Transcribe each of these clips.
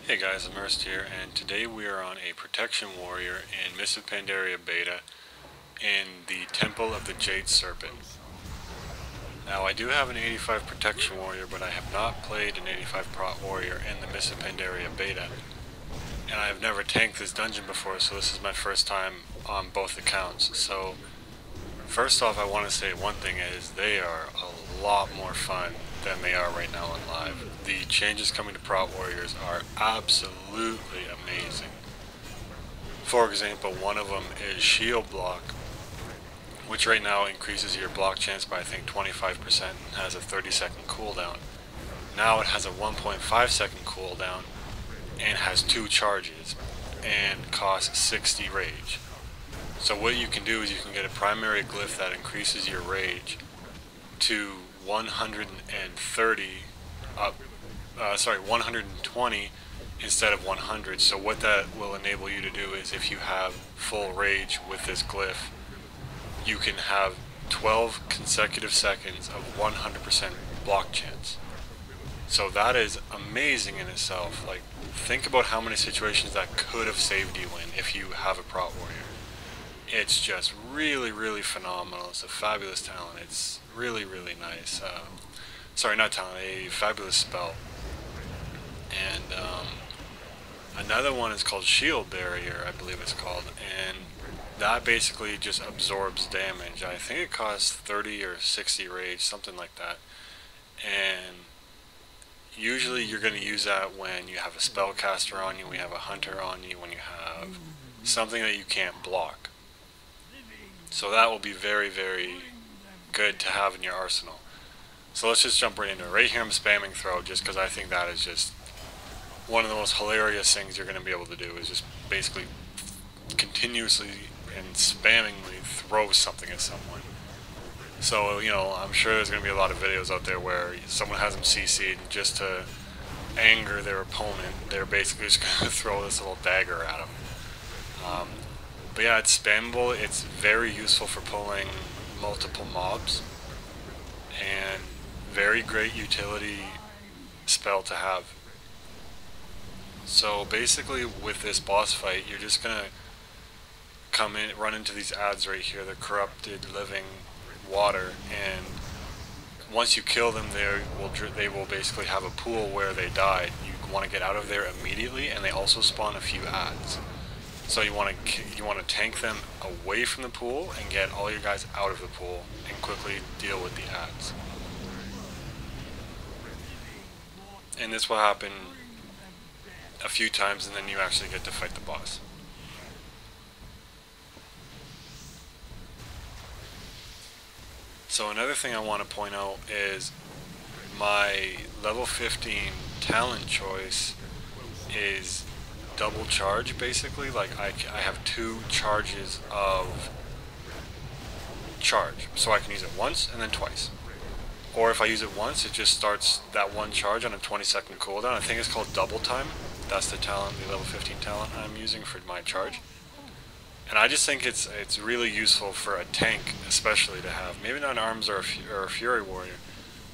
Hey guys, Immersed here, and today we are on a Protection Warrior in Mists of Pandaria Beta in the Temple of the Jade Serpent. Now I do have an 85 Protection Warrior, but I have not played an 85 Prot Warrior in the Mists of Pandaria Beta, and I have never tanked this dungeon before, so this is my first time on both accounts. So first off, I want to say one thing is they are a lot more fun than they are right now on live. The changes coming to Prot Warriors are absolutely amazing. For example, one of them is Shield Block, which right now increases your block chance by I think 25% and has a 30-second cooldown. Now it has a 1.5-second cooldown and has 2 charges and costs 60 rage. So what you can do is you can get a primary glyph that increases your rage to 120 instead of 100. So what that will enable you to do is if you have full rage with this glyph, you can have 12 consecutive seconds of 100% block chance. So that is amazing in itself. Like, think about how many situations that could have saved you in if you have a Prot Warrior. It's just really, really phenomenal. It's a fabulous talent. It's really, really nice. Sorry, not talent, a fabulous spell. And another one is called Shield Barrier, I believe it's called, and that basically just absorbs damage. I think it costs 30 or 60 rage, something like that. And usually you're going to use that when you have a spellcaster on you, when you have a hunter on you, when you have something that you can't block. So that will be very, very good to have in your arsenal. So let's just jump right into it. Right here I'm spamming throw just because I think that is just one of the most hilarious things you're going to be able to do, is just basically continuously and spammingly throw something at someone. So, you know, I'm sure there's going to be a lot of videos out there where someone has them CC'd and just to anger their opponent, they're basically just going to throw this little dagger at them. But yeah, it's spammable. It's very useful for pulling multiple mobs, and very great utility spell to have. So basically with this boss fight, you're just gonna come in, run into these ads right here, the corrupted living water, and once you kill them, they will basically have a pool where they died. You want to get out of there immediately, and they also spawn a few ads. So you want to tank them away from the pool and get all your guys out of the pool and quickly deal with the ads. And this will happen a few times, and then you actually get to fight the boss. So another thing I want to point out is my level 15 talent choice is double charge, basically. Like I have 2 charges of charge, so I can use it once and then twice. Or if I use it once, it just starts that one charge on a 20-second cooldown. I think it's called double time. That's the talent, the level 15 talent I'm using for my charge. And I just think it's really useful for a tank, especially to have. Maybe not an arms or a fury warrior,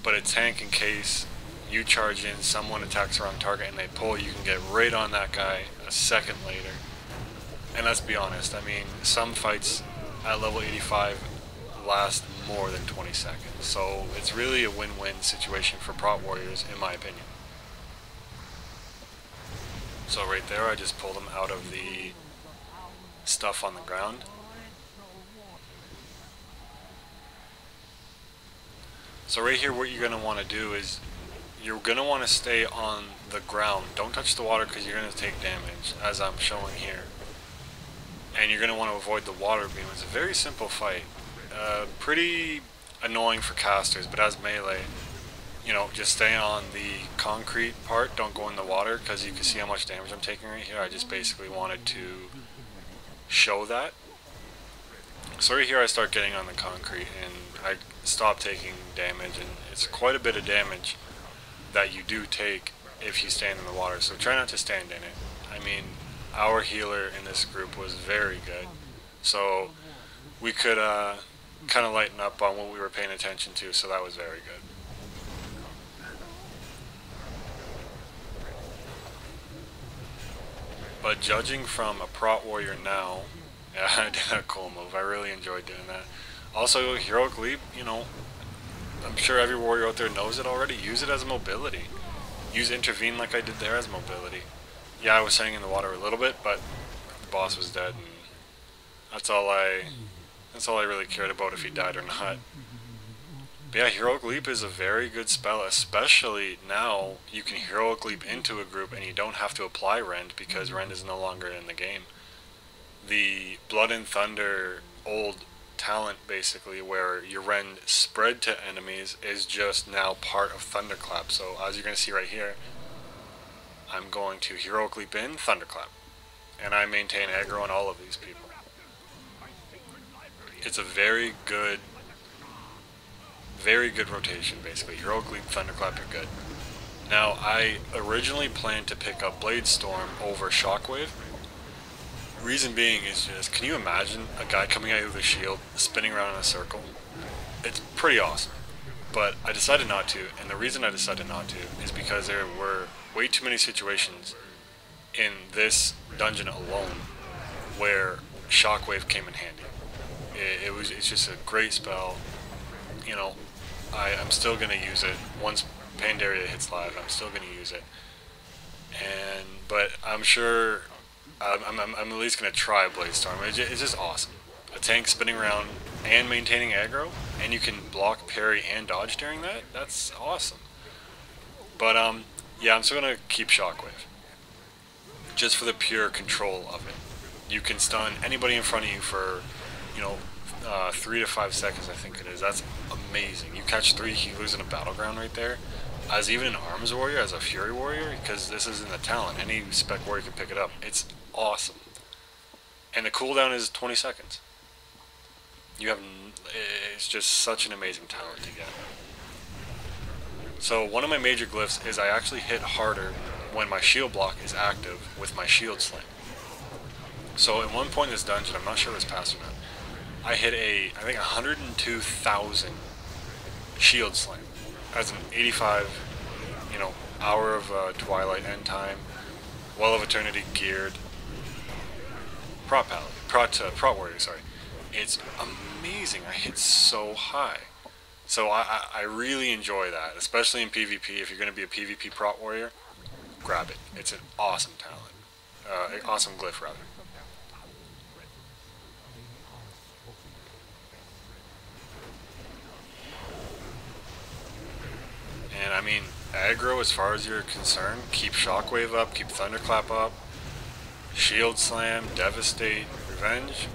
but a tank in case you charge in, someone attacks the wrong target and they pull, you can get right on that guy a second later. And let's be honest, I mean, some fights at level 85 last more than 20 seconds. So it's really a win-win situation for Prot Warriors, in my opinion. So right there, I just pulled them out of the stuff on the ground. So right here, what you're going to want to do is you're going to want to stay on the ground. Don't touch the water because you're going to take damage, as I'm showing here. And you're going to want to avoid the water beam. It's a very simple fight. Pretty annoying for casters, but as melee, you know, just stay on the concrete part. Don't go in the water, because you can see how much damage I'm taking right here. I just basically wanted to show that. So right here I start getting on the concrete and I stop taking damage, and it's quite a bit of damage that you do take if you stand in the water, so try not to stand in it. I mean, our healer in this group was very good, so we could kind of lighten up on what we were paying attention to, so that was very good. But judging from a Prot warrior now, yeah, I did a cool move. I really enjoyed doing that. Also, Heroic Leap, you know, I'm sure every warrior out there knows it already. Use it as a mobility. Use Intervene like I did there as mobility. Yeah, I was hanging in the water a little bit, but the boss was dead, and that's all I really cared about, if he died or not. But yeah, Heroic Leap is a very good spell, especially now you can Heroic Leap into a group and you don't have to apply Rend because Rend is no longer in the game. The Blood and Thunder old talent, basically, where your Rend spread to enemies, is just now part of Thunderclap. So as you're going to see right here, I'm going to Heroic Leap in, Thunderclap. And I maintain aggro on all of these people. It's a very good rotation, basically. Heroic Leap, Thunderclap, you're good. Now, I originally planned to pick up Blade Storm over Shockwave. Reason being is just, can you imagine a guy coming out with a shield, spinning around in a circle? It's pretty awesome. But I decided not to, and the reason I decided not to is because there were way too many situations in this dungeon alone where Shockwave came in handy. It's just a great spell. You know, I'm still going to use it. Once Pandaria hits live, I'm still going to use it. But I'm sure, I'm at least going to try Blade Storm. It's just awesome. A tank spinning around and maintaining aggro, and you can block, parry, and dodge during that. That's awesome. But yeah, I'm still going to keep Shockwave. Just for the pure control of it. You can stun anybody in front of you for, you know, 3 to 5 seconds, I think it is. That's amazing. You catch 3 healers in a battleground right there. As even an arms warrior, as a fury warrior, because this isn't a talent. Any spec warrior can pick it up. It's awesome. And the cooldown is 20 seconds. It's just such an amazing talent to get. So one of my major glyphs is I actually hit harder when my shield block is active with my shield slam. So at one point in this dungeon, I'm not sure if it's passed or not, I hit I think 102,000 shield slam as an 85, you know, hour of Twilight end time, Well of Eternity geared Prot warrior, sorry. It's amazing. I hit so high. So I really enjoy that, especially in PvP. If you're going to be a PvP Prot warrior, grab it. It's an awesome talent. Awesome glyph, rather. And I mean, aggro, as far as you're concerned, keep Shockwave up, keep Thunderclap up, Shield Slam, Devastate, Revenge.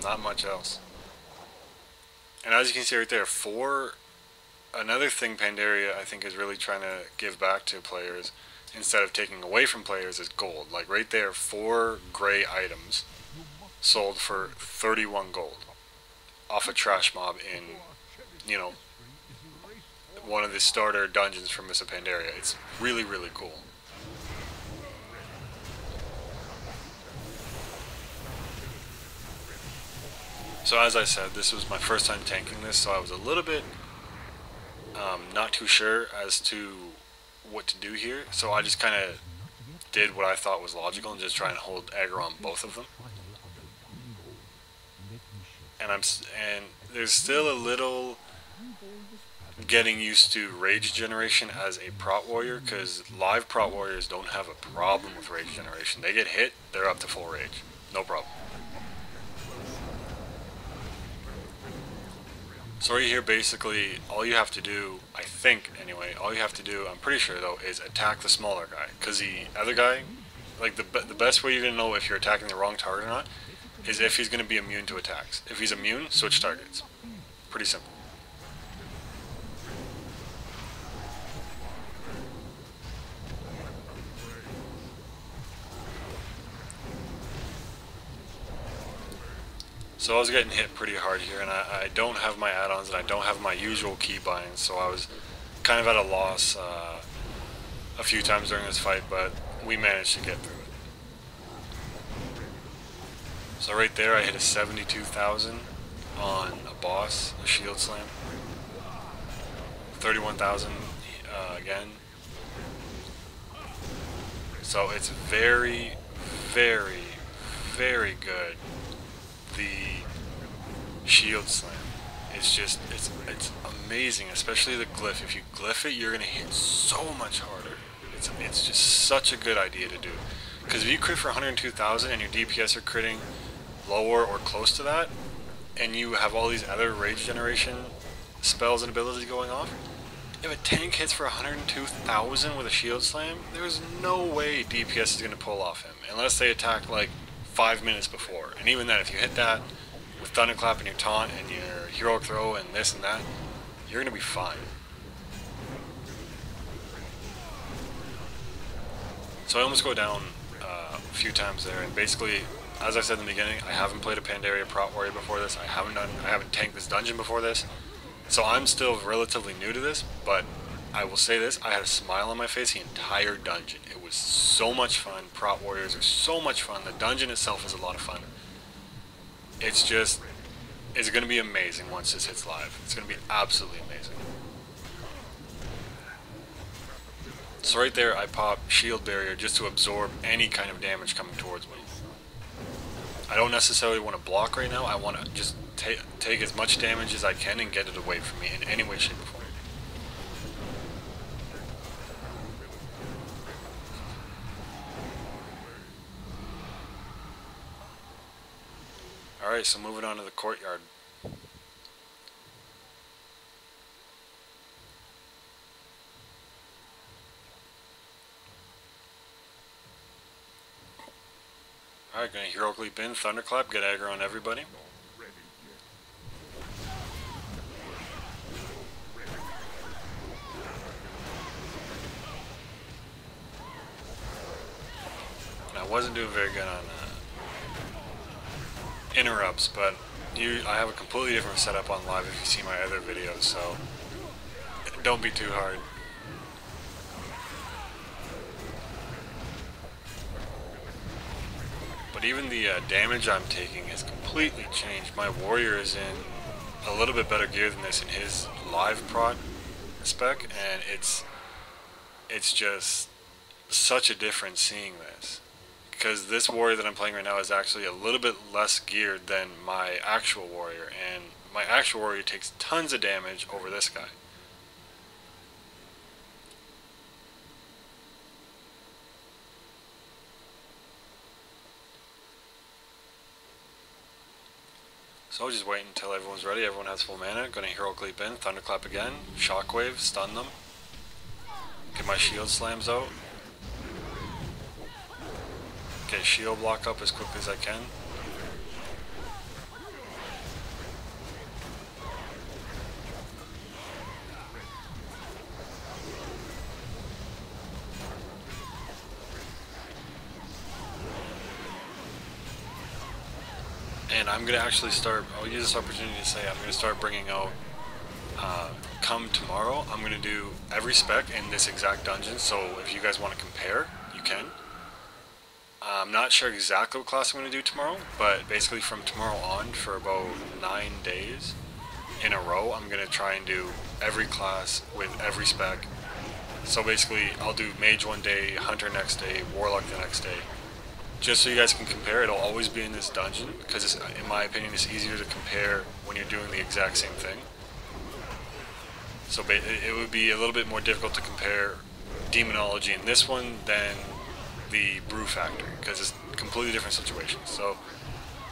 Not much else. And as you can see right there, another thing Pandaria, I think, is really trying to give back to players, instead of taking away from players, is gold. Like right there, 4 gray items sold for 31 gold off a trash mob in, you know, one of the starter dungeons from Miss Pandaria. It's really, really cool. So as I said, this was my first time tanking this, so I was a little bit not too sure as to what to do here. So I just kind of did what I thought was logical and just try and hold aggro on both of them. And there's still a little getting used to rage generation as a Prot warrior, because live Prot warriors don't have a problem with rage generation. They get hit, they're up to full rage, no problem. So right here, basically, all you have to do, I think anyway, all you have to do, I'm pretty sure though, is attack the smaller guy, because the other guy, like the best way you're going to know if you're attacking the wrong target or not is if he's going to be immune to attacks. If he's immune, switch targets. Pretty simple. So I was getting hit pretty hard here, and I don't have my add-ons, and I don't have my usual key binds, so I was kind of at a loss a few times during this fight, but we managed to get through it. So right there, I hit a 72,000 on a boss, a shield slam. 31,000 again. So it's very, very, very good. The shield slam. It's amazing, especially the glyph. If you glyph it, you're gonna hit so much harder. It's just such a good idea to do. Because if you crit for 102,000 and your DPS are critting lower or close to that, and you have all these other rage generation spells and abilities going off, if a tank hits for 102,000 with a shield slam, there's no way DPS is going to pull off him, unless they attack like 5 minutes before. And even then, if you hit that with Thunderclap and your taunt and your heroic throw and this and that, you're going to be fine. So I almost go down a few times there, and basically, as I said in the beginning, I haven't played a Pandaria Prot Warrior before this. I haven't tanked this dungeon before this. So I'm still relatively new to this, but I will say this, I had a smile on my face the entire dungeon. It was so much fun. Prot Warriors are so much fun. The dungeon itself is a lot of fun. It's going to be amazing once this hits live. It's going to be absolutely amazing. So right there, I pop Shield Barrier just to absorb any kind of damage coming towards me. I don't necessarily want to block right now. I want to just take as much damage as I can and get it away from me in any way, shape, or form. Alright, so moving on to the courtyard. Alright, gonna Heroic Leap in, Thunderclap, get aggro on everybody. And I wasn't doing very good on interrupts, but I have a completely different setup on live if you see my other videos, so don't be too hard. But even the damage I'm taking has completely changed. My warrior is in a little bit better gear than this in his live prot spec, and it's just such a difference seeing this. Because this warrior that I'm playing right now is actually a little bit less geared than my actual warrior, and my actual warrior takes tons of damage over this guy. So I'll just wait until everyone's ready, everyone has full mana, gonna Heroic Leap in, Thunderclap again, Shockwave, stun them, get my shield slams out. Get shield block up as quickly as I can. And I'm going to actually I'll use this opportunity to say I'm going to start bringing out, come tomorrow, I'm going to do every spec in this exact dungeon, so if you guys want to compare, you can. I'm not sure exactly what class I'm going to do tomorrow, but basically from tomorrow on for about 9 days in a row, I'm going to try and do every class with every spec. So basically, I'll do Mage one day, Hunter next day, Warlock the next day. Just so you guys can compare, it'll always be in this dungeon, because in my opinion, it's easier to compare when you're doing the exact same thing. So it would be a little bit more difficult to compare Demonology in this one than the Brew Factory, because it's completely different situations. So,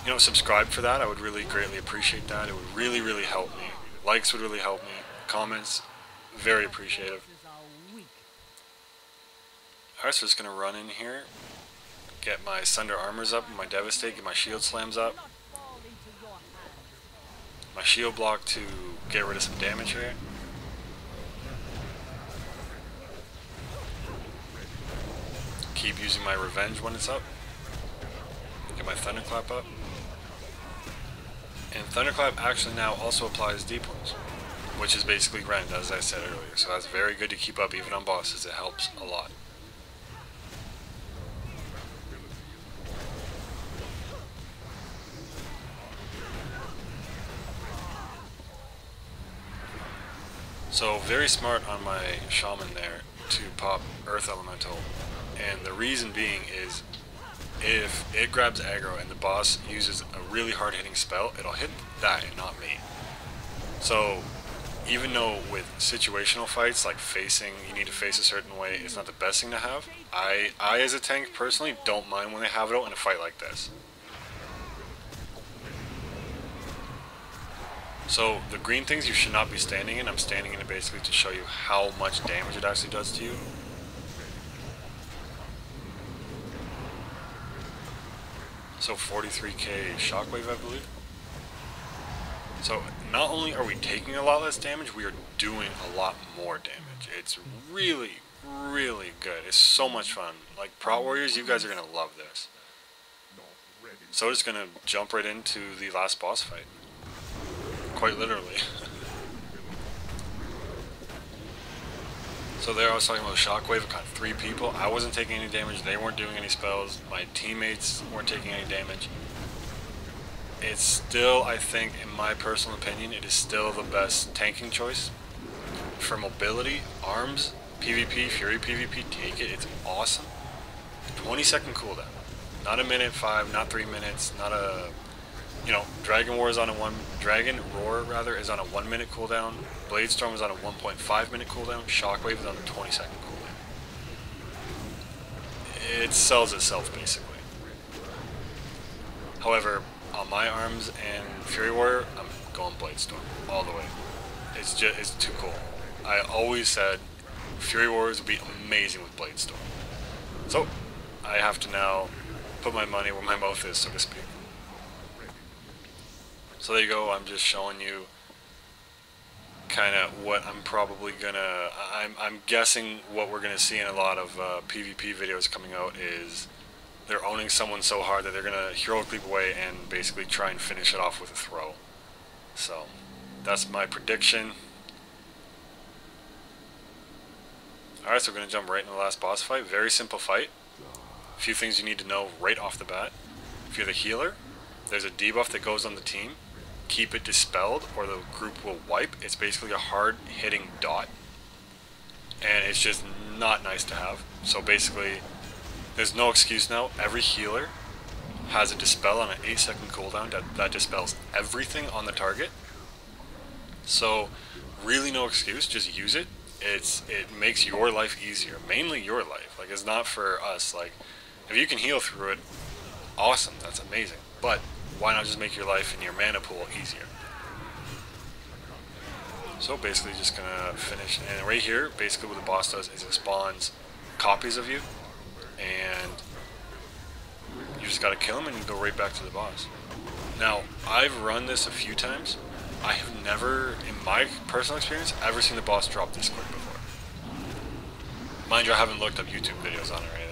you know, subscribe for that. I would really greatly appreciate that. It would really, really help me. Likes would really help me. Comments, very appreciative. Alright, so just going to run in here, get my Sunder Armors up, my Devastate, get my Shield Slams up, my Shield Block to get rid of some damage here. Keep using my Revenge when it's up. Get my Thunderclap up. And Thunderclap actually now also applies deep wounds, which is basically Rend, as I said earlier. So that's very good to keep up even on bosses. It helps a lot. So very smart on my Shaman there to pop Earth Elemental And the reason being is if it grabs aggro and the boss uses a really hard hitting spell, it'll hit that and not me. So even though with situational fights, like you need to face a certain way, it's not the best thing to have. I as a tank personally don't mind when they have it out in a fight like this. So the green things you should not be standing in. I'm standing in it basically to show you how much damage it actually does to you. So 43k shockwave, I believe. So not only are we taking a lot less damage, we are doing a lot more damage. It's really, really good. It's so much fun. Like Prot Warriors, you guys are going to love this. So just going to jump right into the last boss fight. Quite literally. So there I was talking about shockwave. I got 3 people. I wasn't taking any damage. They weren't doing any spells. My teammates weren't taking any damage. It's still, I think, in my personal opinion, it is still the best tanking choice. For mobility, arms, PvP, Fury PvP, take it. It's awesome. 20-second cooldown. Not a minute 5, not 3 minutes, not a... You know, Dragon Roar is on a 1 minute cooldown. Blade Storm is on a 1.5 minute cooldown. Shockwave is on a 20-second cooldown. It sells itself basically. However, on my arms and Fury Warrior, I'm going Blade Storm all the way. It's too cool. I always said Fury Warriors would be amazing with Blade Storm. So I have to now put my money where my mouth is, so to speak. So there you go, I'm just showing you kind of what I'm probably gonna, I'm guessing what we're gonna see in a lot of PvP videos coming out is they're owning someone so hard that they're gonna heroic leap away and basically try and finish it off with a throw. So that's my prediction. Alright, so we're gonna jump right into the last boss fight. Very simple fight. A few things you need to know right off the bat. If you're the healer, there's a debuff that goes on the team. Keep it dispelled or the group will wipe. It's basically a hard hitting dot. And it's just not nice to have. So basically, there's no excuse now. Every healer has a dispel on an 8-second cooldown that dispels everything on the target. So really no excuse, just use it. It makes your life easier. Mainly your life. Like, it's not for us. Like, if you can heal through it, awesome, that's amazing. But why not just make your life and your mana pool easier? So basically just gonna finish, and right here, basically what the boss does is it spawns copies of you, and you just gotta kill him and you go right back to the boss. Now, I've run this a few times. I have never, in my personal experience, ever seen the boss drop this quick before. Mind you, I haven't looked up YouTube videos on it or anything.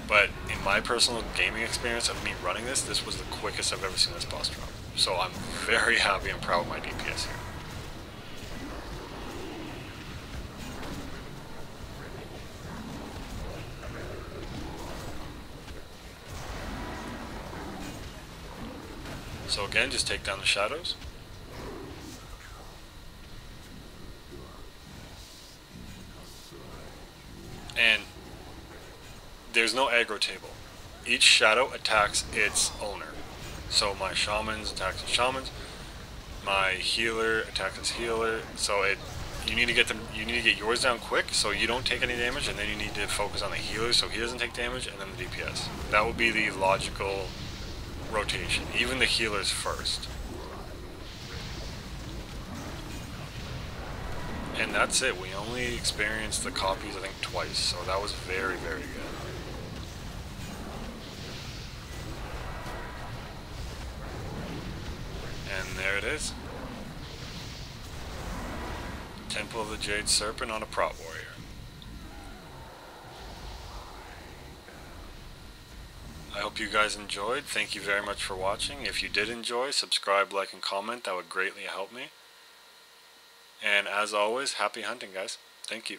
But in my personal gaming experience of me running this, this was the quickest I've ever seen this boss drop. So I'm very happy and proud of my DPS here. So again, just take down the shadows. And there's no aggro table. Each shadow attacks its owner. So my shamans attack the shamans. My healer attacks its healer. So you need to get yours down quick so you don't take any damage, and then you need to focus on the healer so he doesn't take damage, and then the DPS. That would be the logical rotation. Even the healers first. And that's it. We only experienced the copies, I think, twice. So that was very, very good. And there it is. Temple of the Jade Serpent on a Prot Warrior. I hope you guys enjoyed. Thank you very much for watching. If you did enjoy, subscribe, like, and comment. That would greatly help me. And as always, happy hunting, guys. Thank you.